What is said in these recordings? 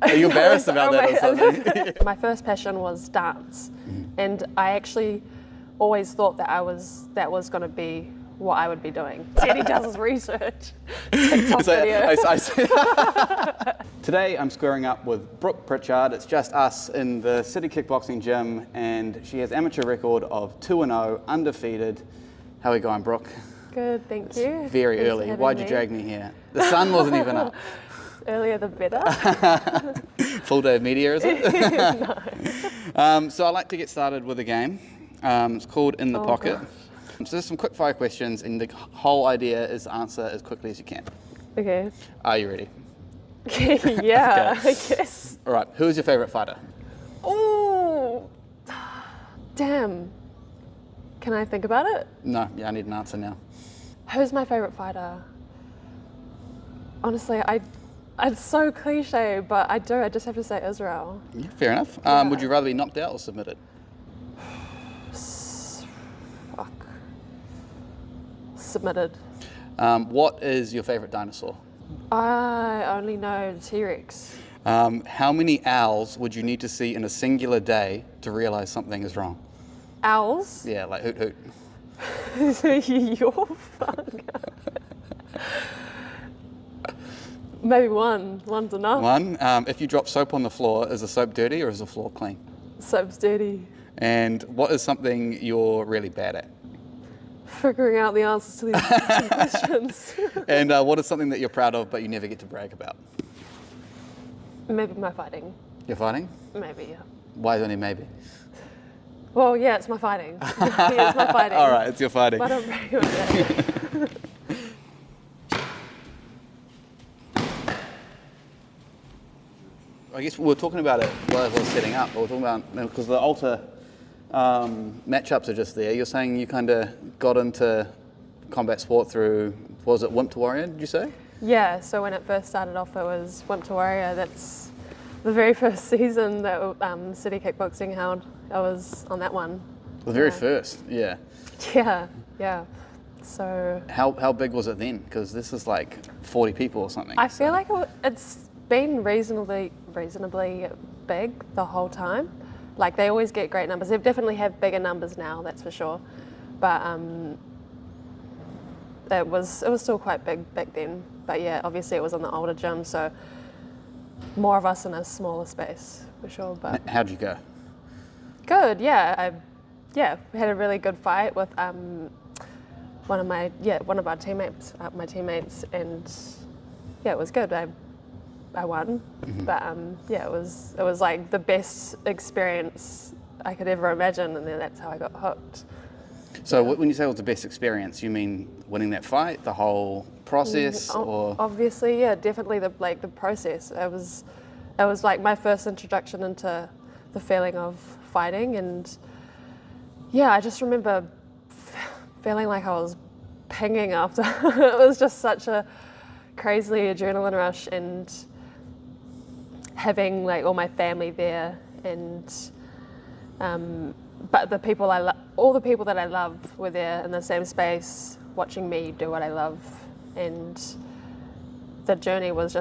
Are you embarrassed about that or something? My first passion was dance, and I actually always thought that that was going to be what I would be doing. Teddy does his research. TikTok video. Today I'm squaring up with Brooke Pritchard. It's just us in the City Kickboxing Gym, and she has amateur record of 2-0, undefeated. How are we going, Brooke? Good, thank you. Very Thanks early. for having Why'd you me. drag me here? The sun wasn't even up. Earlier the better. Full day of media, is it? No. So I like to get started with a game. It's called In the Pocket. Gosh. So there's some quick fire questions, and the whole idea is to answer as quickly as you can. Okay. Are you ready? Yeah, Okay. I guess. All right. Who is your favorite fighter? Oh, damn. Can I think about it? No. Yeah, I need an answer now. Who's my favorite fighter? Honestly, it's so cliche, but I just have to say Israel. Yeah, fair enough. Yeah. Would you rather be knocked out or submitted? Fuck. Submitted. What is your favorite dinosaur? I only know the T-Rex. How many owls would you need to see in a singular day to realize something is wrong? Owls? Yeah, like hoot hoot. You're fuck. Maybe one. One's enough. One, if you drop soap on the floor, is the soap dirty or is the floor clean? Soap's dirty. And what is something you're really bad at? Figuring out the answers to these questions. And what is something that you're proud of but you never get to brag about? Maybe my fighting. You're fighting? Maybe, yeah. Why is only maybe? Well, yeah, it's my fighting. Yeah, it's my fighting. All right, it's your fighting. But I don't brag about that. I guess we were talking about it while I was setting up, but we're talking about, because the Alta matchups are just there. You're saying you kind of got into combat sport through, was it Wimp to Warrior, did you say? Yeah, so when it first started off, it was Wimp to Warrior. That's the very first season that City Kickboxing held. I was on that one. The very first, yeah. Yeah. So How big was it then? Because this is like 40 people or something. I feel like it's been reasonably big the whole time. Like they always get great numbers. They definitely have bigger numbers now, that's for sure. But it was still quite big back then. But yeah, obviously it was in the older gym, so more of us in a smaller space for sure. But How'd you go? good, yeah. We had a really good fight with one of our teammates, my teammates, and yeah, it was good. I won, but it was like the best experience I could ever imagine, and then that's how I got hooked. So when you say it was the best experience, you mean winning that fight, the whole process, or? Obviously, yeah, definitely the process. It was like my first introduction into the feeling of fighting, and yeah, I just remember feeling like I was pinging after. It was just such a crazy adrenaline rush, and having like all my family there, and but all the people that I love were there in the same space, watching me do what I love, and the journey was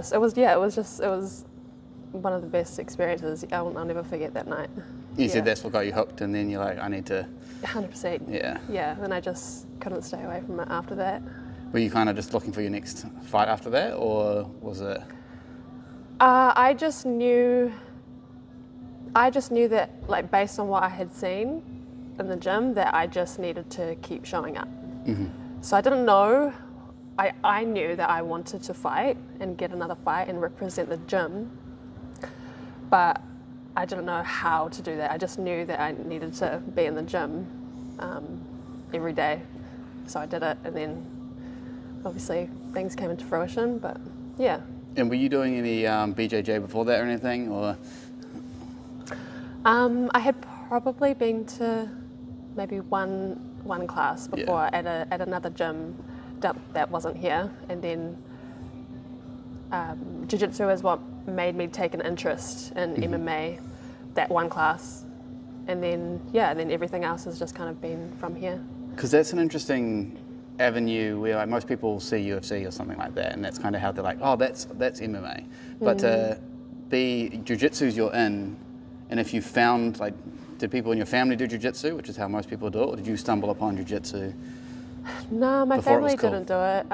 one of the best experiences. I'll never forget that night. You said that's what got you hooked, and then you're like, I need to. 100%. Yeah. Yeah, and I just couldn't stay away from it after that. Were you kind of just looking for your next fight after that, or was it? I just knew that, like, based on what I had seen in the gym, that I just needed to keep showing up. So I didn't know. I knew that I wanted to fight and get another fight and represent the gym, but I didn't know how to do that. I just knew that I needed to be in the gym every day. So I did it, and then obviously things came into fruition, but yeah. And were you doing any BJJ before that or anything, or? I had probably been to maybe one class before at another gym that wasn't here, and then jiu-jitsu is what made me take an interest in MMA, that one class, and then everything else has just kind of been from here. Because that's an interesting avenue where like most people see UFC or something like that, and that's kind of how they're like, oh, that's MMA. But be jiu-jitsu's you're in, and if you found, like, did people in your family do jiu-jitsu, which is how most people do it, or did you stumble upon jiu-jitsu? No, my before it was family cool? didn't do it.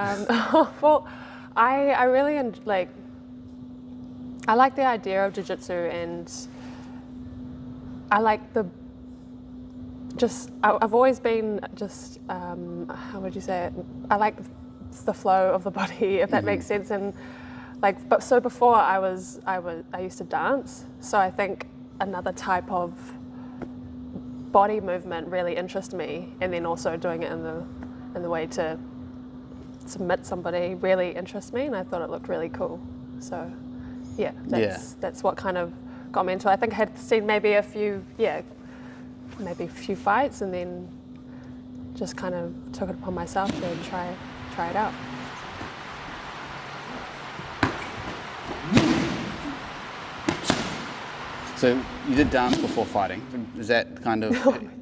Well, I really like. I like the idea of jiu-jitsu, and I like the. I've always been just. How would you say it? I like the flow of the body, if that makes sense, and like. But so before I used to dance, so I think another type of body movement really interests me, and then also doing it in the way to submit somebody really interests me, and I thought it looked really cool. So yeah, that's what kind of got me into it. I think I had seen maybe a few fights, and then just kind of took it upon myself to try it out. So you did dance before fighting. Is that kind of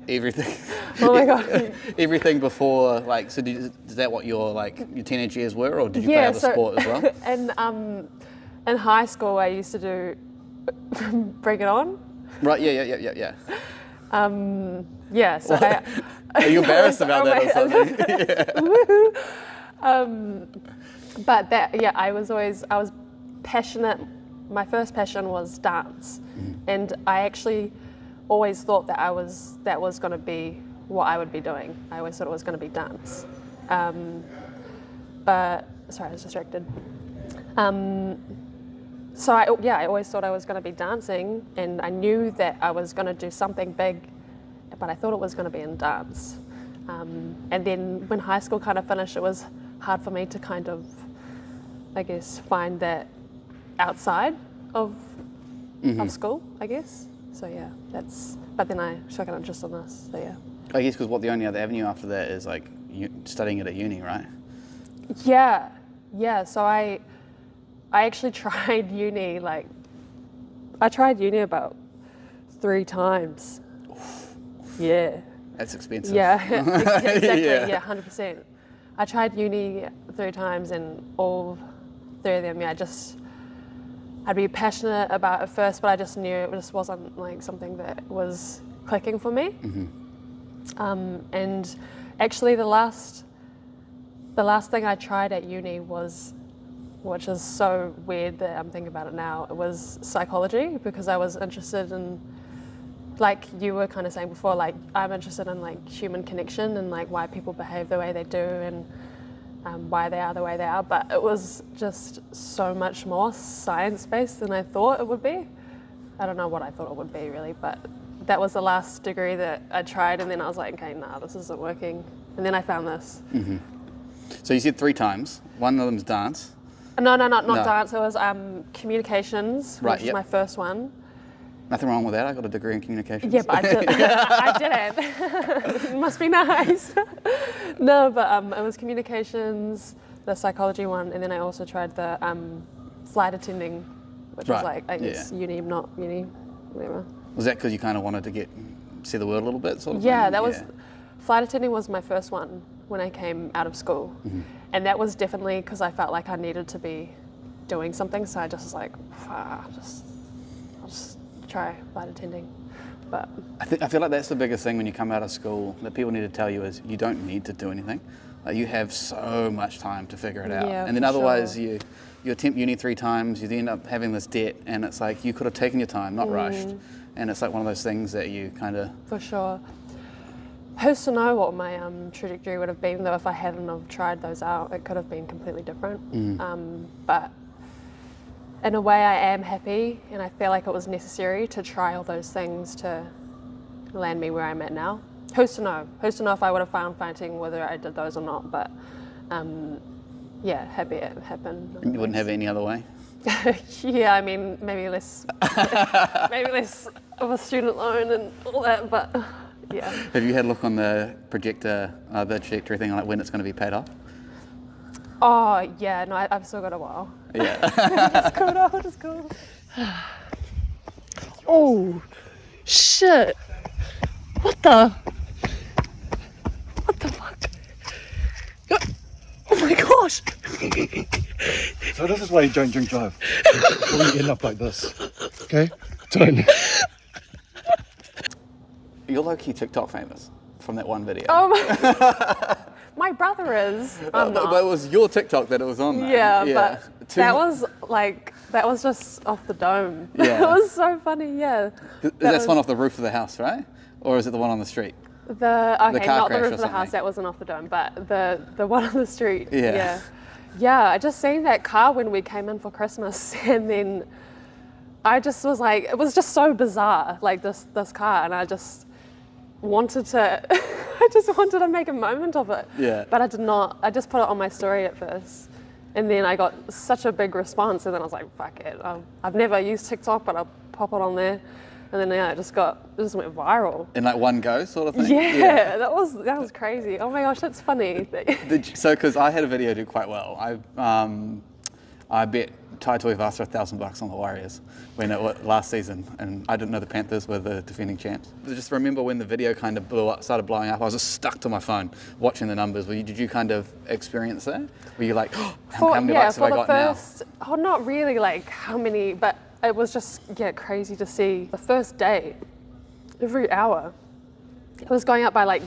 everything? Oh my God. Everything before, like, so is that what your teenage years were, or did you play other sport as well? And in high school, I used to do Bring It On. Right. Yeah. Yeah. So Are you embarrassed about that or something? Woohoo! But I was passionate. My first passion was dance, and I actually always thought that was going to be what I would be doing. I always thought it was going to be dance. But sorry, I was distracted. So I always thought I was going to be dancing, and I knew that I was going to do something big, but I thought it was going to be in dance. And then when high school kind of finished, it was hard for me to kind of, I guess, find that outside of school, I guess. So yeah, but then I took an interest in this, so yeah. I guess because the only other avenue after that is like studying it at uni, right? Yeah. So I actually tried uni, I tried uni about 3 times. Yeah. That's expensive. Yeah, exactly, Yeah. 100%. I tried uni 3 times, and all 3 of them, I'd be passionate about it first, but I just knew it just wasn't like something that was clicking for me. And actually the last thing I tried at uni was, which is so weird that I'm thinking about it now, it was psychology, because I was interested in, like you were kind of saying before, like I'm interested in like human connection and like why people behave the way they do, and why they are the way they are, but it was just so much more science-based than I thought it would be. I don't know what I thought it would be really, but that was the last degree that I tried, and then I was like, okay, nah, this isn't working. And then I found this. So you said 3 times. One of them's dance. No, not dance. It was communications, which was my first one. Nothing wrong with that. I got a degree in communications. Yeah, but I didn't. Must be nice. No, but it was communications, the psychology one, and then I also tried the flight attending, which was like, I guess, uni, not uni, whatever. Was that because you kind of wanted to see the world a little bit, sort of Yeah, thing? that was, flight attending was my first one when I came out of school. And that was definitely because I felt like I needed to be doing something, so I just was like, I'll just try flight attending. But I feel like that's the biggest thing when you come out of school that people need to tell you is you don't need to do anything. Like you have so much time to figure it out. Yeah, and then for otherwise sure. you attempt uni 3 times, you end up having this debt, and it's like you could have taken your time, not rushed. And it's like one of those things that you kind of... For sure. Who's to know what my trajectory would have been, though, if I hadn't have tried those out. It could have been completely different. But in a way I am happy, and I feel like it was necessary to try all those things to land me where I'm at now. Who's to know? Who's to know if I would have found fighting, whether I did those or not, but happy it happened. You wouldn't have it any other way? Yeah, I mean, maybe less of a student loan and all that, but yeah. Have you had a look on the projector, the trajectory thing, like when it's going to be paid off? Oh, yeah, no, I've still got a while. Yeah. Just cool. Oh, shit. What the fuck? Oh my gosh. So this is why you don't drink drive. Or you end up like this. Okay? Don't. You're low-key TikTok famous from that one video. Oh my brother is. I'm not. But it was your TikTok that it was on there. Yeah, but that was just off the dome. Yeah. It was so funny, yeah. That's one off the roof of the house, right? Or is it the one on the street? Okay, car not the crash roof or of the something. house, that wasn't off the dome, but the one on the street. Yeah. Yeah, I just seen that car when we came in for Christmas, and then I just was like, it was just so bizarre, like this car, and I just wanted to, I just wanted to make a moment of it. Yeah. But I did not. I just put it on my story at first, and then I got such a big response, and then I was like, fuck it. I've never used TikTok, but I'll pop it on there, and then yeah, it just went viral. In like one go, sort of thing. Yeah, that was crazy. Oh my gosh, that's funny. Because I had a video do quite well. I bet Tai Tuivasa $1,000 on the Warriors when last season, and I didn't know the Panthers were the defending champs. I just remember when the video kind of started blowing up, I was just stuck to my phone watching the numbers. Did you kind of experience that? Were you like, how many bucks have I got now? Oh, not really like how many, but it was just crazy to see the first day, every hour, it was going up by like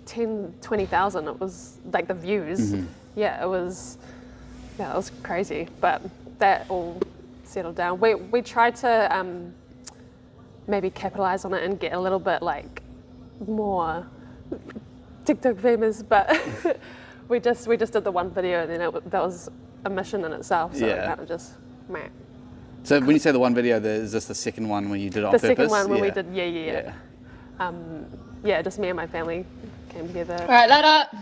10, 20,000. It was like the views. Mm-hmm. Yeah, it was crazy, but that all settled down. We tried to maybe capitalize on it and get a little bit like more TikTok famous, but we just did the one video, and then that was a mission in itself. So it kind of just meh. So when you say the one video, is this the second one when you did it on The purpose? second one when we did, yeah, just me and my family came together. All right, let up.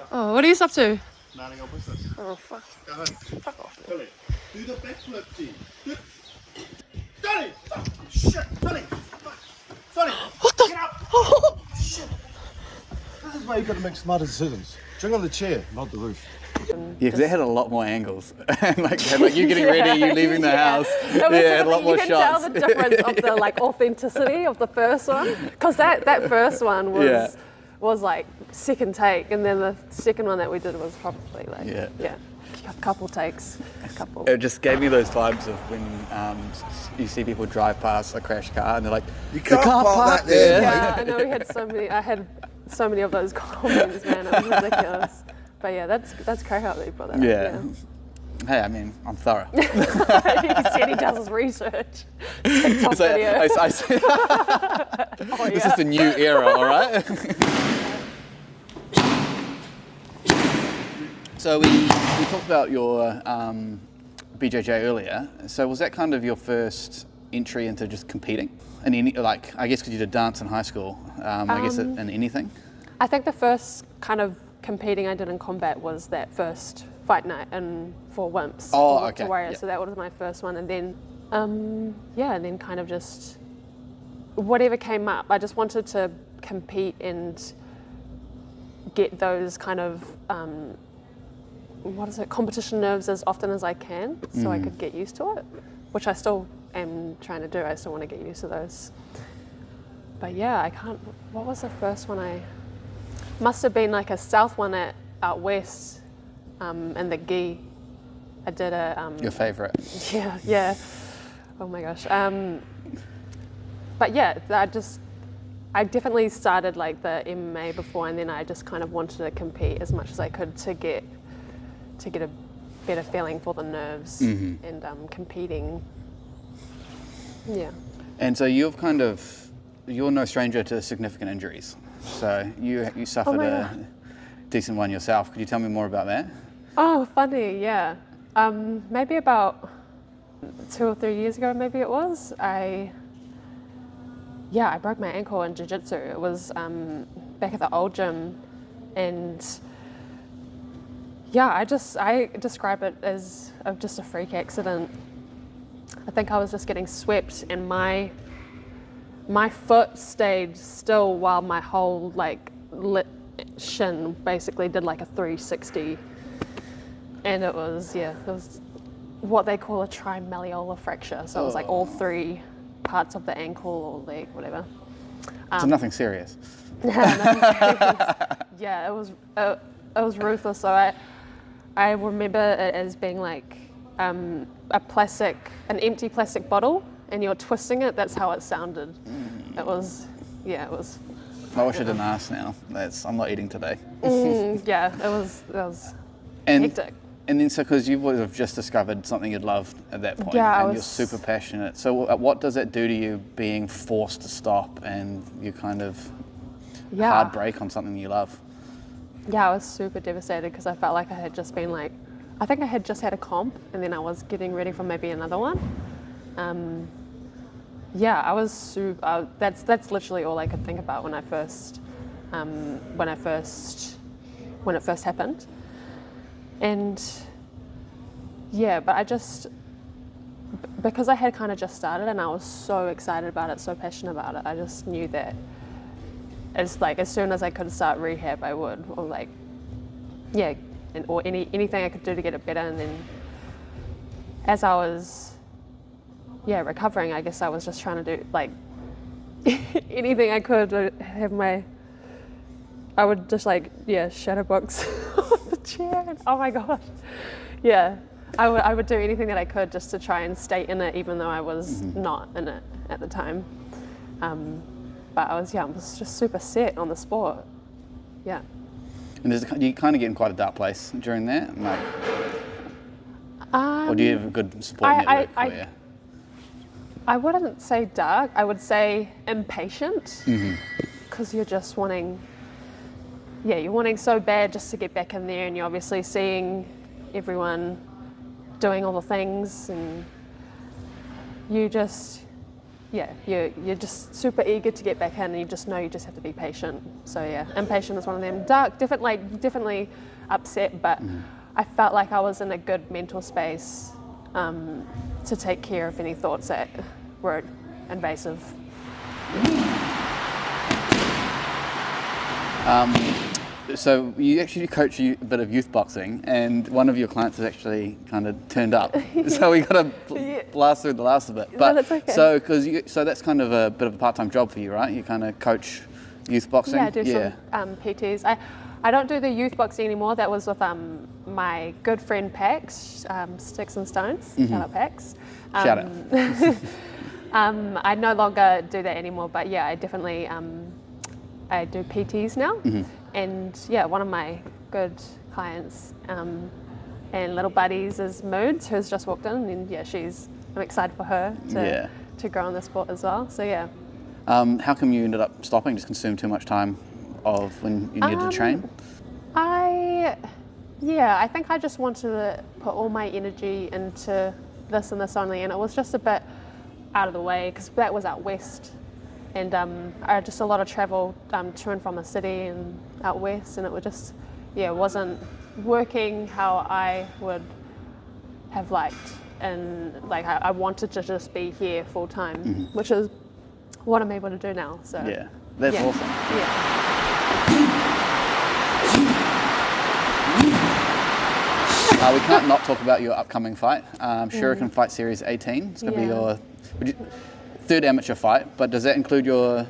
Oh, what are you up to? Minding our business. Oh, fuck. Go home. Fuck off. Billy, do the backflip, G. Sonny! Shit! Sonny! Sonny! What the? Get up! Oh, Shit! This is why you gotta make smarter decisions. Drink on the chair, not the roof. Yeah, because it had a lot more angles. like you getting ready, you leaving the house. It was Yeah, it had a lot more you can shots. tell the difference of the like authenticity of the first one, because that first one was like second take, and then the second one that we did was probably like a couple takes, It just gave me those vibes of when you see people drive past a crashed car and they're like, You can't park that there, Yeah, I know we had so many. I had so many of those comments, man. It was ridiculous. But yeah, that's crazy how they brought that up. Yeah. Hey, I mean, I'm thorough. He said he does his research. TikTok video. This is the new era, all right? So we talked about your BJJ earlier. So was that kind of your first entry into just competing? And I guess because you did dance in high school, I guess in anything? I think the first kind of competing I did in combat was that first fight night for Wimps. Okay. To Warriors. Yep. So that was my first one, and then and then kind of just whatever came up. I just wanted to compete and get those kind of competition nerves as often as I can, so I could get used to it, which I still am trying to do. I still want to get used to those. But yeah, I can't. What was the first one I? Must have been like a south one out west, in the gi. I did a. Your favourite? Yeah. Oh my gosh. But yeah, I definitely started like the MMA before, and then I just kind of wanted to compete as much as I could to get a better feeling for the nerves and competing. Yeah. And so you're no stranger to significant injuries. So you suffered a decent one yourself. Could you tell me more about that? Oh, funny, yeah. Maybe about 2 or 3 years ago, maybe it was. I broke my ankle in jiu-jitsu. It was back at the old gym, and I describe it as just a freak accident. I think I was just getting swept, and my foot stayed still while my whole lit shin basically did like a 360, and it was what they call a trimalleolar fracture. So it was like all three parts of the ankle or leg, whatever. So nothing serious. Yeah, it was ruthless. So I remember it as being like an empty plastic bottle, and you're twisting it. That's how it sounded. It was. I wish I didn't ask now. I'm not eating today. Yeah, it was And, hectic. and then, so because you would have just discovered something you'd loved at that point, Yeah, and you're super passionate. So what does that do to you being forced to stop and you kind of hard break on something you love? Yeah, I was super devastated because I felt like I had just been like, I think I had just had a comp and then I was getting ready for maybe another one. Yeah, I was super. That's literally all I could think about when it first happened. And yeah, but I just, because I had kind of just started and I was so excited about it, so passionate about it, I just knew that it's like as soon as I could start rehab, I would, or like, yeah, or anything I could do to get it better. And then as I was, recovering, I guess I was just trying to do like anything I could to have I would just shadow box on the chair. And, oh my gosh. Yeah. I would do anything that I could just to try and stay in it, even though I was not in it at the time. But I was just super set on the sport. Yeah. And you kind of get in quite a dark place during that? Like, or do you have a good support network? I wouldn't say dark. I would say impatient. Because you're just wanting, you're wanting so bad just to get back in there, and you're obviously seeing everyone doing all the things, and you just, you're just super eager to get back in, and you just know you just have to be patient. So impatient is one of them. Dark, definitely upset, but I felt like I was in a good mental space to take care of any thoughts that were invasive. So you actually coach a bit of youth boxing, and one of your clients has actually kind of turned up. So we got to blast through the last of it. But that's okay. So that's kind of a bit of a part-time job for you, right? You kind of coach youth boxing. Yeah, I do some PTs. I don't do the youth boxing anymore. That was with my good friend Pax, Sticks and Stones. Shout out Pax. Shout out. I no longer do that anymore, but I definitely I do PTs now. And one of my good clients and little buddies is Moods, who's just walked in, and I'm excited for her to grow in the sport as well. So how come you ended up stopping? Just consumed too much time of when you needed to train? I think I just wanted to put all my energy into this and this only, and it was just a bit out of the way because that was out west, and I had just a lot of travel to and from the city and out west, and it was just wasn't working how I would have liked, and like I wanted to just be here full time, which is what I'm able to do now. So that's awesome. We can't not talk about your upcoming fight, Shuriken Fight Series 18. It's going to be your third amateur fight, but does that include your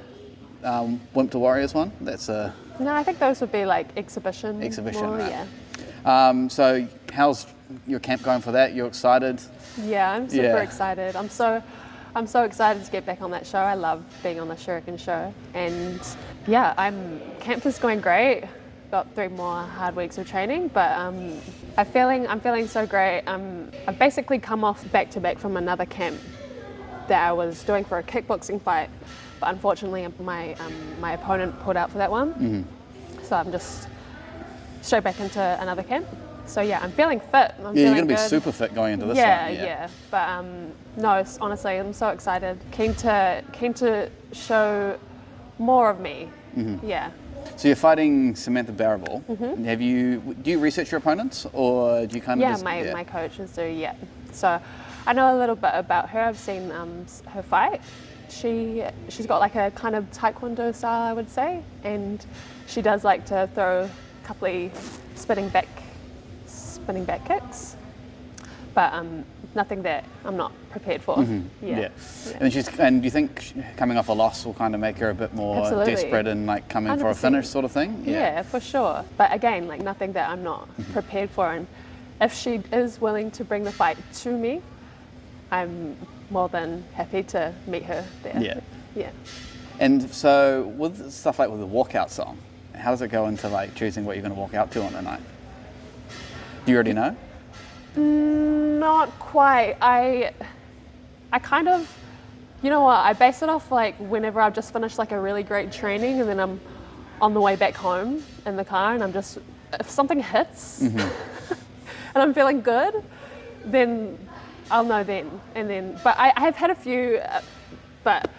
Wimp to Warriors one? No, I think those would be like exhibition. More, right. So how's your camp going for that? You're excited? Yeah, I'm super excited. I'm so excited to get back on that show. I love being on the Shuriken show, and camp is going great. Got 3 more hard weeks of training, but I'm feeling so great. I've basically come off back to back from another camp that I was doing for a kickboxing fight, but unfortunately my opponent pulled out for that one. So I'm just straight back into another camp. So I'm feeling fit. You're going to be super fit going into this one. But no, honestly, I'm so excited. Keen to show more of me. So you're fighting Samantha Barrable. Do you research your opponents, or do you kind of my coaches do. So I know a little bit about her. I've seen her fight. She's got like a kind of taekwondo style, I would say, and she does like to throw a couple of spinning back kicks. but nothing that I'm not prepared for. Yeah. And do you think coming off a loss will kind of make her a bit more Absolutely. desperate and like come in for a 100%. finish sort of thing? Yeah, for sure. But again, like nothing that I'm not prepared for. And if she is willing to bring the fight to me, I'm more than happy to meet her there. Yeah. Yeah. And so with stuff like with the walkout song, how does it go into like choosing what you're going to walk out to on the night? Do you already know? Not quite. I kind of, you know what, I base it off like whenever I've just finished like a really great training and then I'm on the way back home in the car and I'm just, if something hits and I'm feeling good, then I'll know then. And then, but I have had a few, but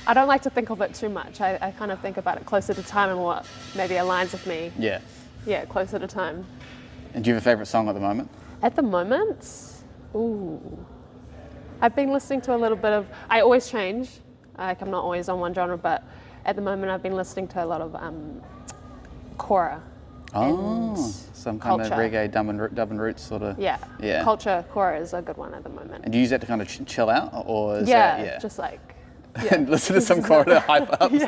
I don't like to think of it too much. I kind of think about it closer to time and what maybe aligns with me. Yeah. Yeah, closer to time. And do you have a favourite song at the moment? At the moment, I've been listening to a little bit of, I always change, like I'm not always on one genre, but at the moment I've been listening to a lot of Kora. Oh, some kind of Culture. reggae dub and roots sort of. Yeah. Yeah. Culture, Kora is a good one at the moment. And do you use that to kind of chill out, or is Yeah, that, just like, and listen to some Corridor hype ups.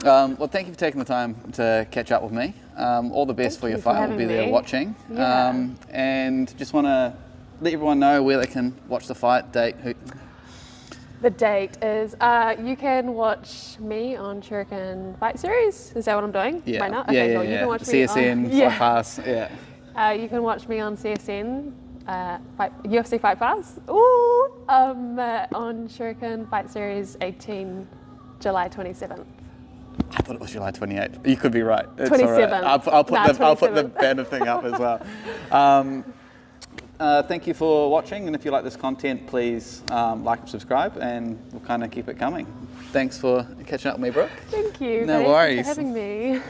Well, thank you for taking the time to catch up with me. All the best for your you for fight. We'll be having there me. watching. Yeah. And just want to let everyone know where they can watch the fight, date, who. The date is, you can watch me on Shuriken Fight Series. Is that what I'm doing right now? Okay, yeah, cool. You can watch me CSN, on, Fight Pass, yeah. You can watch me on CSN, UFC Fight Pass. Ooh! On Shuriken Fight Series 18, July 27th. I thought it was July 28th. You could be right. It's 27th. all right. I'll put the 27th. banner thing up as well. Thank you for watching, and if you like this content, please like and subscribe, and we'll kind of keep it coming. Thanks for catching up with me, Brooke. Thank you. No Thanks worries. for having me.